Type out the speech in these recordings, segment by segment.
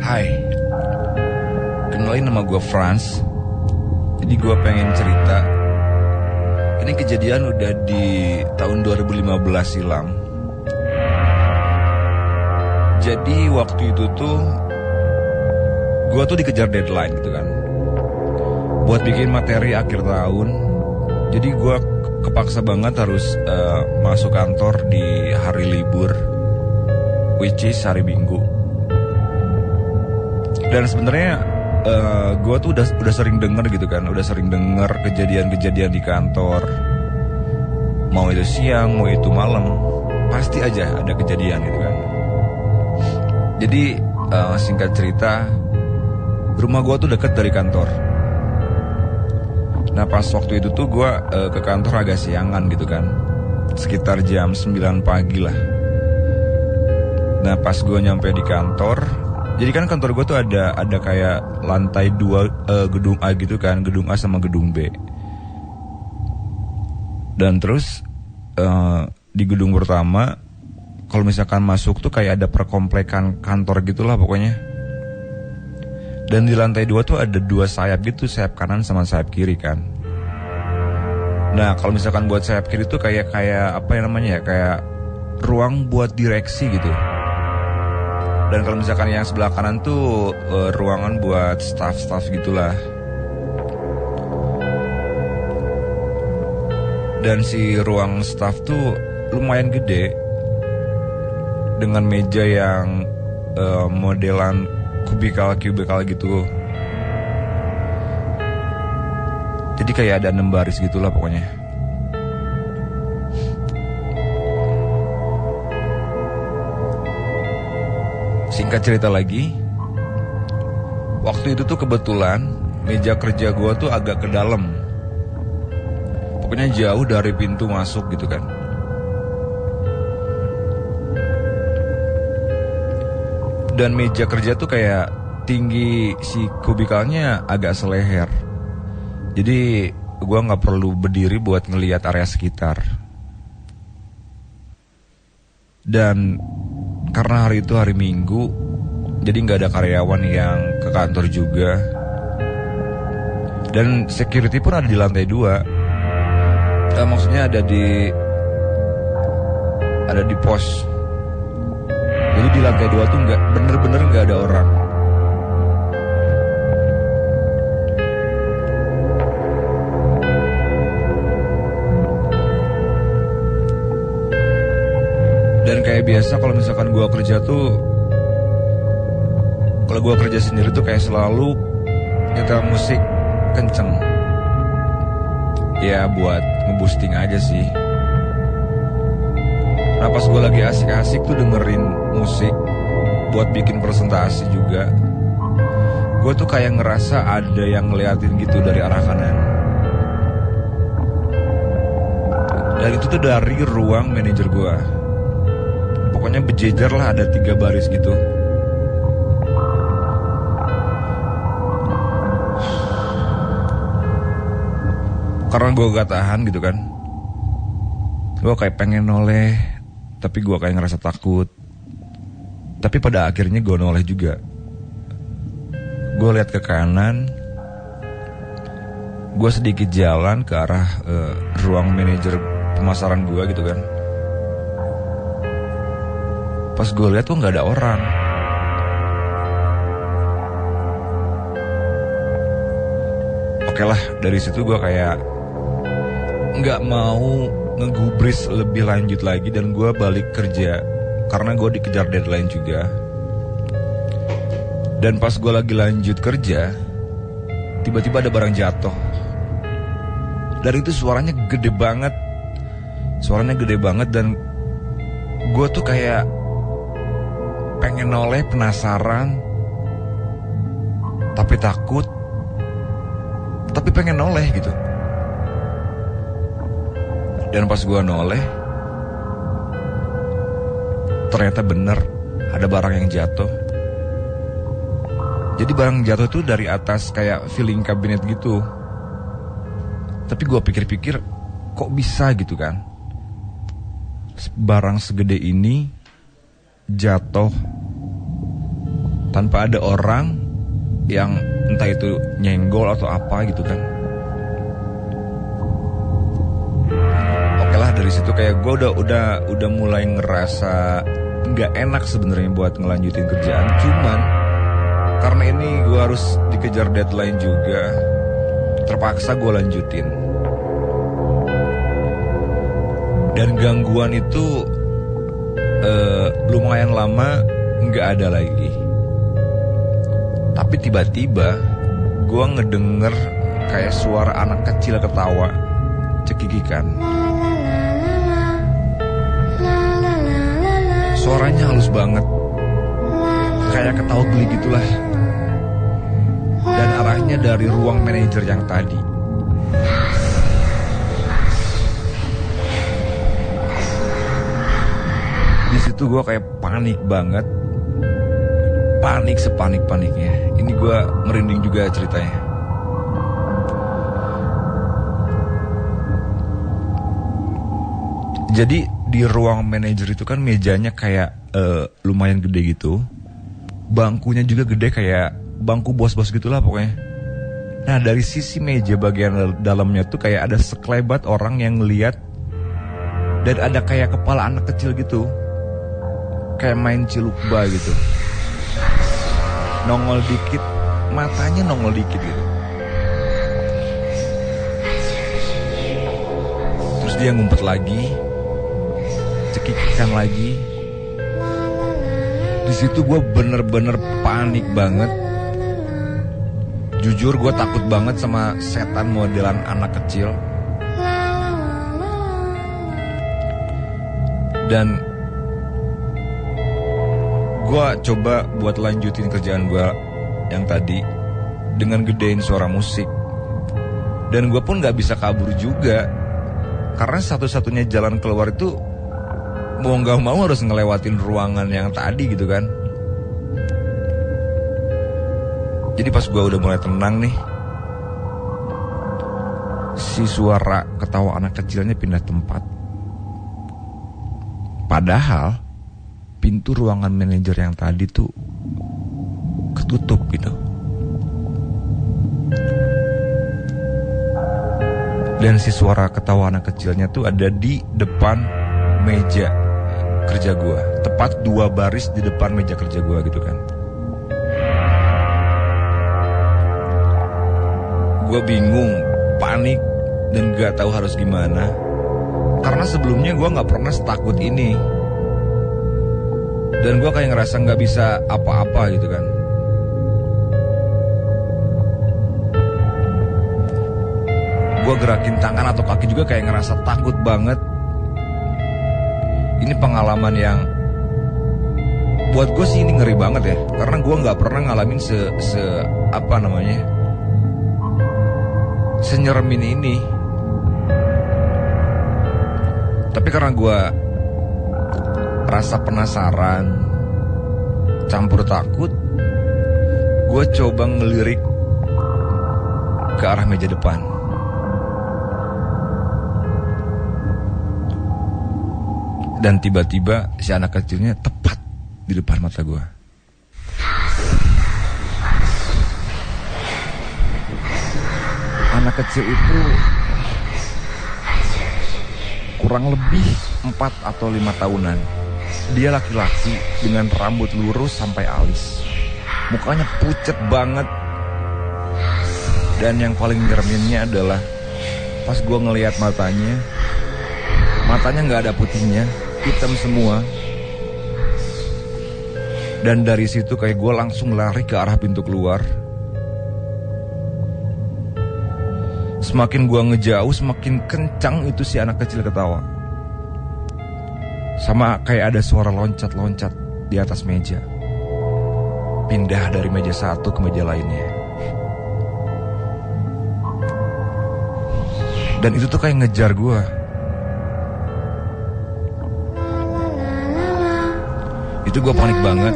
Hai, kenalin nama gue Franz. Jadi gue pengen cerita. Ini kejadian udah di tahun 2015 silam. Jadi waktu itu tuh gue tuh dikejar deadline gitu kan, buat bikin materi akhir tahun. Jadi gue kepaksa banget harus masuk kantor di hari libur, which is hari Minggu. Dan sebenarnya gue tuh udah sering denger gitu kan, udah sering denger kejadian-kejadian di kantor. Mau itu siang, mau itu malam, pasti aja ada kejadian gitu kan. Jadi singkat cerita, rumah gue tuh deket dari kantor. Nah pas waktu itu tuh gue ke kantor agak siangan gitu kan, sekitar jam 9 pagi lah. Nah pas gue nyampe di kantor, jadi kan kantor gue tuh ada kayak lantai 2 gedung A gitu kan, gedung A sama gedung B. Dan terus di gedung pertama, kalau misalkan masuk tuh kayak ada perkomplekan kantor gitulah pokoknya. Dan di lantai 2 tuh ada 2 sayap gitu, sayap kanan sama sayap kiri kan. Nah kalau misalkan buat sayap kiri tuh kayak apa yang namanya ya, kayak ruang buat direksi gitu. Dan kalau misalkan yang sebelah kanan tuh ruangan buat staff-staff gitulah. Dan si ruang staff tuh lumayan gede, dengan meja yang modelan kubikal gitu. Jadi kayak ada 6 baris gitulah pokoknya. Singkat cerita lagi, waktu itu tuh kebetulan meja kerja gue tuh agak ke dalam, pokoknya jauh dari pintu masuk gitu kan. Dan meja kerja tuh kayak tinggi si kubikalnya agak seleher, jadi gue gak perlu berdiri buat ngelihat area sekitar. Dan karena hari itu hari Minggu, jadi gak ada karyawan yang ke kantor juga. Dan security pun ada di lantai 2. Maksudnya ada di pos. Jadi di lantai 2 tuh bener-bener gak ada orang. Dan kayak biasa kalau misalkan gue kerja tuh, kalau gue kerja sendiri tuh kayak selalu nyetel musik kenceng. Ya buat nge-boosting aja sih. Nah pas gue lagi asik-asik tuh dengerin musik buat bikin presentasi juga, gue tuh kayak ngerasa ada yang ngeliatin gitu dari arah kanan. Dan itu tuh dari ruang manajer gue. Pokoknya berjejer lah, ada 3 baris gitu. Karena gue gak tahan gitu kan, gue kayak pengen noleh, tapi gue kayak ngerasa takut. Tapi pada akhirnya gue noleh juga. Gue lihat ke kanan, gue sedikit jalan ke arah ruang manajer pemasaran gue gitu kan. Pas gue lihat tuh nggak ada orang. Oke lah, dari situ gue kayak nggak mau ngegubris lebih lanjut lagi, dan gue balik kerja karena gue dikejar deadline juga. Dan pas gue lagi lanjut kerja, tiba-tiba ada barang jatuh. Dan itu suaranya gede banget. Dan gue tuh kayak pengen noleh, penasaran, tapi takut, tapi pengen noleh gitu. Dan pas gue noleh, ternyata bener ada barang yang jatuh. Jadi barang jatuh tuh dari atas kayak filling cabinet gitu. Tapi gue pikir-pikir, kok bisa gitu kan, barang segede ini jatuh tanpa ada orang yang entah itu nyenggol atau apa gitu kan. Oke lah, dari situ kayak gue udah mulai ngerasa nggak enak sebenarnya buat ngelanjutin kerjaan. Cuman karena ini gue harus dikejar deadline juga, terpaksa gue lanjutin. Dan gangguan itu lumayan lama nggak ada lagi. Tapi tiba-tiba gue ngedenger kayak suara anak kecil ketawa cekikikan. Suaranya halus banget, kayak ketawa geli gitulah. Dan arahnya dari ruang manajer yang tadi. Di situ gue kayak panik banget, panik sepanik-paniknya. Ini gue merinding juga ceritanya. Jadi di ruang manajer itu kan mejanya kayak lumayan gede gitu, bangkunya juga gede kayak bangku bos-bos gitulah pokoknya. Nah dari sisi meja bagian dalamnya tuh kayak ada sekelebat orang yang ngeliat, dan ada kayak kepala anak kecil gitu, kayak main cilukba gitu, nongol dikit, matanya nongol dikit gitu. Terus dia ngumpet lagi, cekikikan lagi. Di situ gue bener-bener panik banget. Jujur gue takut banget sama setan modelan anak kecil. Dan gue coba buat lanjutin kerjaan gue yang tadi dengan gedein suara musik. Dan gue pun gak bisa kabur juga, karena satu-satunya jalan keluar itu mau gak mau harus ngelewatin ruangan yang tadi gitu kan. Jadi pas gue udah mulai tenang nih, si suara ketawa anak kecilnya pindah tempat. Padahal pintu ruangan manajer yang tadi tuh ketutup gitu. Dan si suara ketawa anak kecilnya tuh ada di depan meja kerja gue, tepat 2 baris di depan meja kerja gue gitu kan. Gue bingung, panik, dan gak tahu harus gimana. Karena sebelumnya gue gak pernah setakut ini. Dan gue kayak ngerasa gak bisa apa-apa gitu kan. Gue gerakin tangan atau kaki juga kayak ngerasa takut banget. Ini pengalaman yang buat gue sih ini ngeri banget ya. Karena gue gak pernah ngalamin senyeremin ini. Tapi karena gue rasa penasaran campur takut, gue coba ngelirik ke arah meja depan. Dan tiba-tiba si anak kecilnya tepat di depan mata gue. Anak kecil itu kurang lebih 4 atau 5 tahunan. Dia laki-laki dengan rambut lurus sampai alis. Mukanya pucet banget. Dan yang paling nyereminnya adalah pas gue ngelihat matanya gak ada putihnya, hitam semua. Dan dari situ kayak gue langsung lari ke arah pintu keluar. Semakin gue ngejauh, semakin kencang itu si anak kecil ketawa. Sama kayak ada suara loncat-loncat di atas meja. Pindah dari meja satu ke meja lainnya. Dan itu tuh kayak ngejar gue. Itu gue panik banget.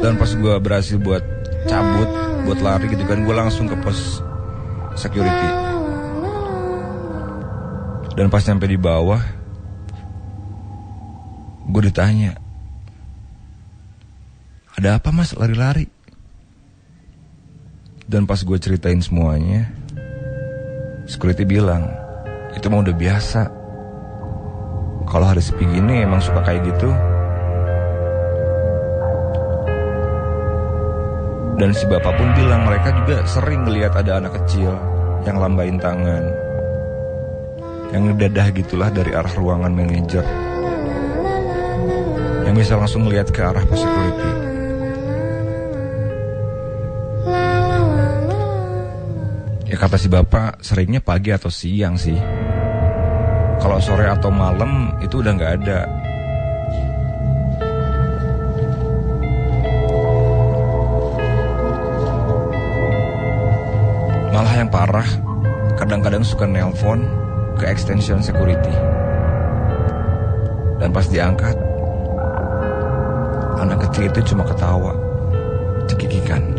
Dan pas gue berhasil buat cabut, buat lari gitu kan, gue langsung ke pos security. Dan pas nyampe di bawah, gue ditanya, Ada apa mas lari-lari? Dan pas gue ceritain semuanya, security bilang, itu mah udah biasa. Kalau hari sepi gini emang suka kayak gitu. Dan si bapak pun bilang mereka juga sering ngelihat ada anak kecil yang lambain tangan, yang ngedadah gitulah dari arah ruangan manajer, yang bisa langsung ngelihat ke arah pos security. Ya kata si bapak seringnya pagi atau siang sih. Kalau sore atau malam itu udah gak ada. Malah yang parah, kadang-kadang suka nelpon ke extension security. Dan pas diangkat, anak kecil itu cuma ketawa, cekikikan.